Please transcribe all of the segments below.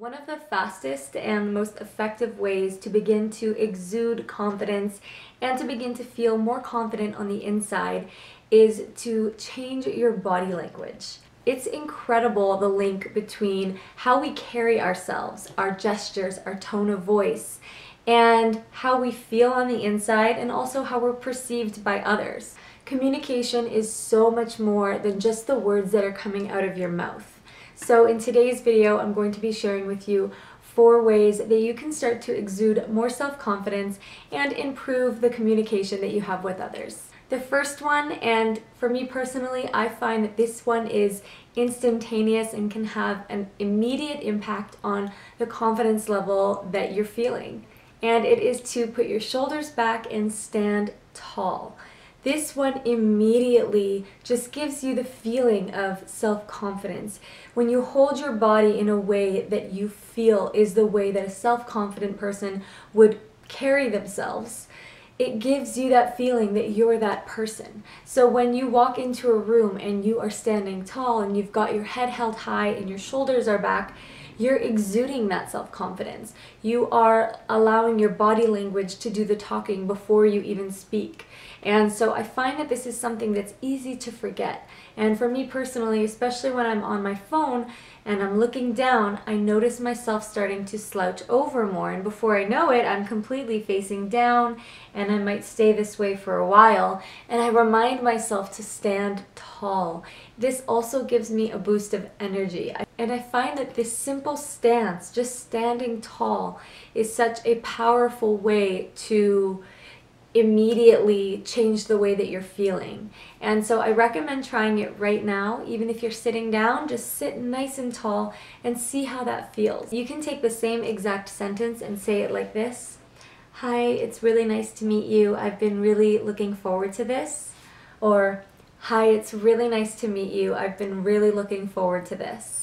One of the fastest and most effective ways to begin to exude confidence and to begin to feel more confident on the inside is to change your body language. It's incredible the link between how we carry ourselves, our gestures, our tone of voice, and how we feel on the inside and also how we're perceived by others. Communication is so much more than just the words that are coming out of your mouth. So in today's video, I'm going to be sharing with you 4 ways that you can start to exude more self-confidence and improve the communication that you have with others. The first one, and for me personally, I find that this one is instantaneous and can have an immediate impact on the confidence level that you're feeling. And it is to put your shoulders back and stand tall. This one immediately just gives you the feeling of self-confidence. When you hold your body in a way that you feel is the way that a self-confident person would carry themselves, it gives you that feeling that you're that person. So when you walk into a room and you are standing tall and you've got your head held high and your shoulders are back, you're exuding that self-confidence. You are allowing your body language to do the talking before you even speak. And so I find that this is something that's easy to forget. And for me personally, especially when I'm on my phone and I'm looking down, I notice myself starting to slouch over more. And before I know it, I'm completely facing down and I might stay this way for a while. And I remind myself to stand tall. This also gives me a boost of energy. And I find that this simple stance, just standing tall, is such a powerful way to immediately change the way that you're feeling. And so I recommend trying it right now. Even if you're sitting down, just sit nice and tall and see how that feels. You can take the same exact sentence and say it like this. Hi, it's really nice to meet you. I've been really looking forward to this. Or, hi, it's really nice to meet you. I've been really looking forward to this.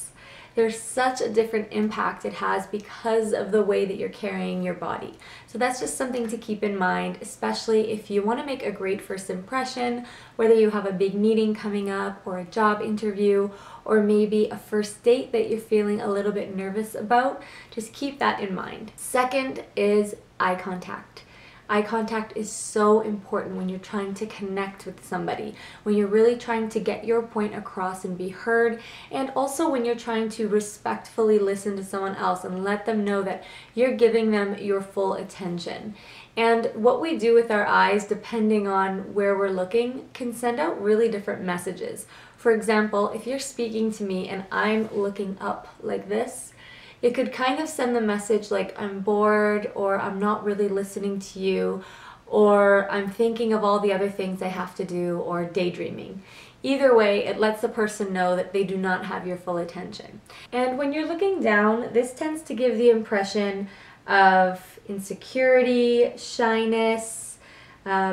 There's such a different impact it has because of the way that you're carrying your body. So that's just something to keep in mind, especially if you want to make a great first impression, whether you have a big meeting coming up or a job interview, or maybe a first date that you're feeling a little bit nervous about. Just keep that in mind. Second is eye contact. Eye contact is so important when you're trying to connect with somebody, when you're really trying to get your point across and be heard, and also when you're trying to respectfully listen to someone else and let them know that you're giving them your full attention. And what we do with our eyes, depending on where we're looking, can send out really different messages. For example, if you're speaking to me and I'm looking up like this, it could kind of send the message like I'm bored, or I'm not really listening to you, or I'm thinking of all the other things I have to do, or daydreaming. Either way, it lets the person know that they do not have your full attention. And when you're looking down, this tends to give the impression of insecurity, shyness,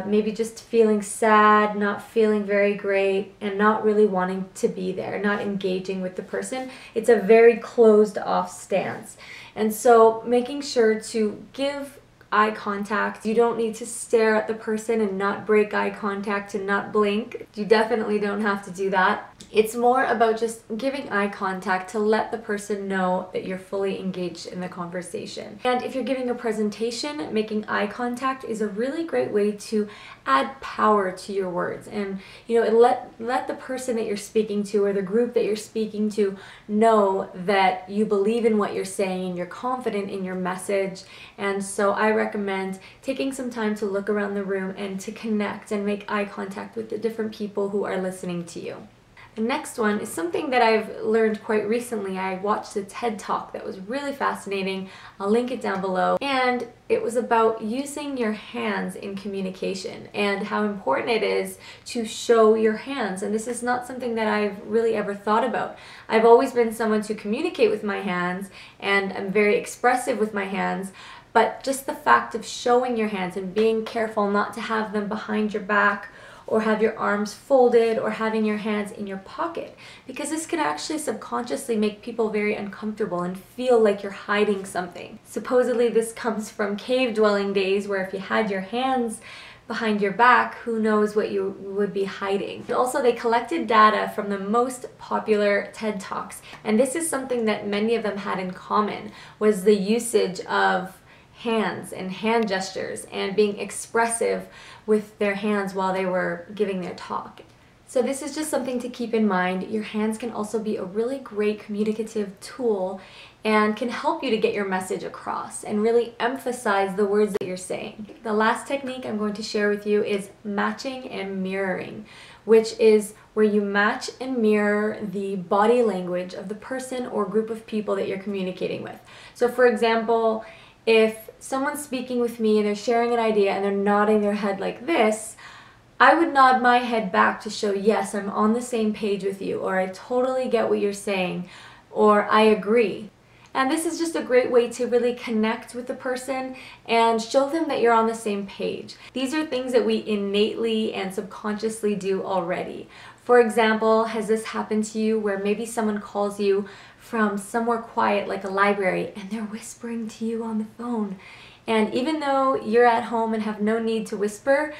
maybe just feeling sad, not feeling very great, and not really wanting to be there, not engaging with the person. It's a very closed off stance. And so making sure to give eye contact. You don't need to stare at the person and not break eye contact and not blink. You definitely don't have to do that. It's more about just giving eye contact to let the person know that you're fully engaged in the conversation. And if you're giving a presentation, making eye contact is a really great way to add power to your words. And let the person that you're speaking to or the group that you're speaking to know that you believe in what you're saying and you're confident in your message. And so I recommend taking some time to look around the room and to connect and make eye contact with the different people who are listening to you. The next one is something that I've learned quite recently. I watched a TED Talk that was really fascinating. I'll link it down below. And it was about using your hands in communication and how important it is to show your hands. And this is not something that I've really ever thought about. I've always been someone to communicate with my hands, and I'm very expressive with my hands. But just the fact of showing your hands and being careful not to have them behind your back or have your arms folded or having your hands in your pocket, because this can actually subconsciously make people very uncomfortable and feel like you're hiding something. Supposedly this comes from cave dwelling days, where if you had your hands behind your back, who knows what you would be hiding. And also, they collected data from the most popular TED Talks, and this is something that many of them had in common, was the usage of hands and hand gestures and being expressive with their hands while they were giving their talk. So this is just something to keep in mind. Your hands can also be a really great communicative tool and can help you to get your message across and really emphasize the words that you're saying. The last technique I'm going to share with you is matching and mirroring, which is where you match and mirror the body language of the person or group of people that you're communicating with. So for example, if someone's speaking with me and they're sharing an idea and they're nodding their head like this, I would nod my head back to show, yes, I'm on the same page with you, or I totally get what you're saying, or I agree. And this is just a great way to really connect with the person and show them that you're on the same page. These are things that we innately and subconsciously do already. For example, has this happened to you where maybe someone calls you from somewhere quiet like a library and they're whispering to you on the phone? And even though you're at home and have no need to whisper,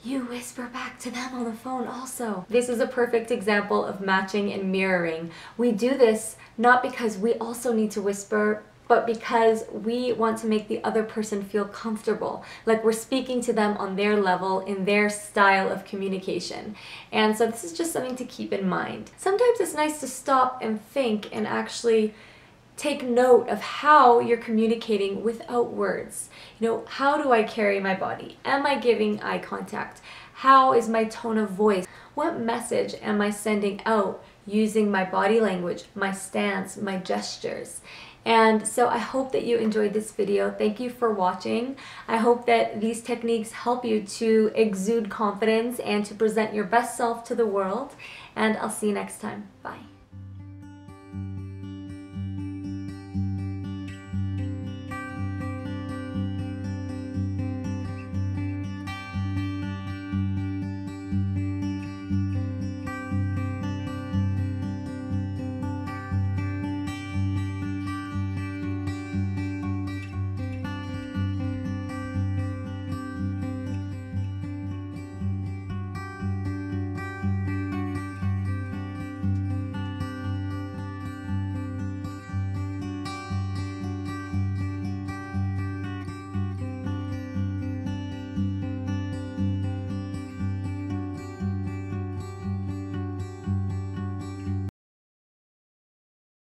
you whisper back to them on the phone also. This is a perfect example of matching and mirroring. We do this not because we also need to whisper, but because we want to make the other person feel comfortable, like we're speaking to them on their level, in their style of communication. And so this is just something to keep in mind. Sometimes it's nice to stop and think and actually take note of how you're communicating without words. You know, how do I carry my body? Am I giving eye contact? How is my tone of voice? What message am I sending out using my body language, my stance, my gestures? And so I hope that you enjoyed this video. Thank you for watching. I hope that these techniques help you to exude confidence and to present your best self to the world. And I'll see you next time. Bye.